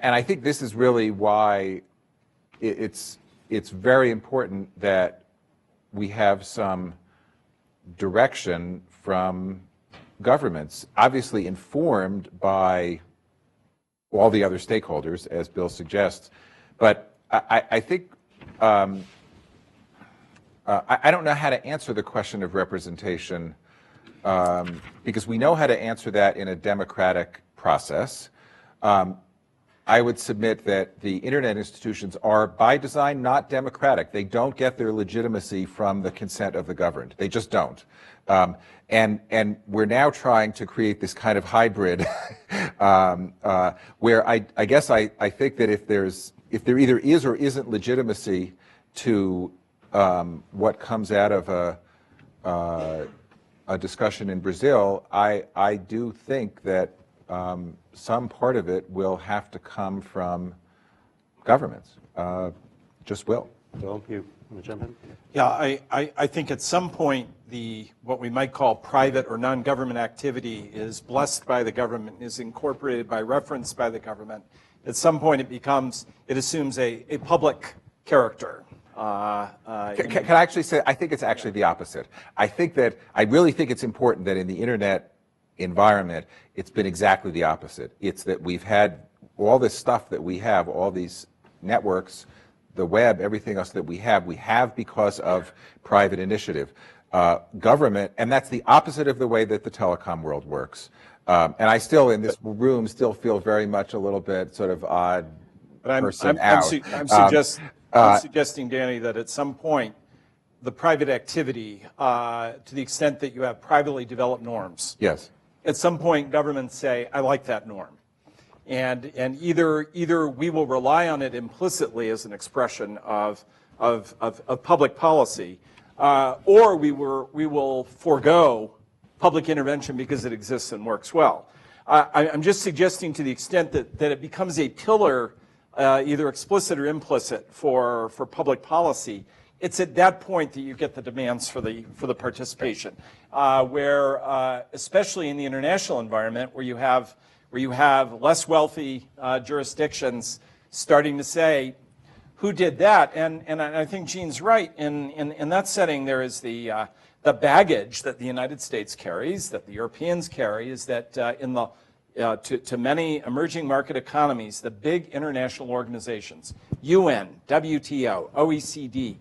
And I think this is really why it's very important that we have some direction from governments, obviously informed by all the other stakeholders, as Bill suggests. But I think I don't know how to answer the question of representation because we know how to answer that in a democratic process. I would submit that the internet institutions are, by design, not democratic. They don't get their legitimacy from the consent of the governed. They just don't. And we're now trying to create this kind of hybrid where I guess I think that if there either is or isn't legitimacy to what comes out of a discussion in Brazil, I do think that some part of it will have to come from governments. Just will. Bill, you want to jump in? Yeah, I think at some point what we might call private or non-government activity is blessed by the government, is incorporated by reference by the government. At some point it assumes a public character. Can I actually say, I think it's actually the opposite. I really think it's important that in the internet environment, it's been exactly the opposite. It's that we've had all this stuff that we have, all these networks, the web, everything else that we have because of private initiative. Government, and that's the opposite of the way that the telecom world works. And I still, in this room, still feel very much a little bit sort of odd person out. I'm suggesting, Danny, that at some point, the private activity, to the extent that you have privately developed norms, yes, at some point governments say, I like that norm. And either we will rely on it implicitly as an expression of public policy, or we will forego public intervention because it exists and works well. I'm just suggesting to the extent that it becomes a pillar, either explicit or implicit, for public policy. It's at that point that you get the demands for the participation, where especially in the international environment, where you have less wealthy jurisdictions starting to say, who did that? And I think Gene's right. In that setting, there is the baggage that the United States carries, that the Europeans carry, is that to many emerging market economies, the big international organizations, UN, WTO, OECD,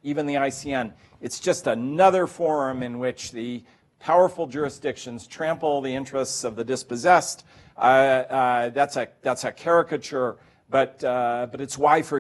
even the ICN, it's just another forum in which the powerful jurisdictions trample the interests of the dispossessed. That's a caricature, but it's why, for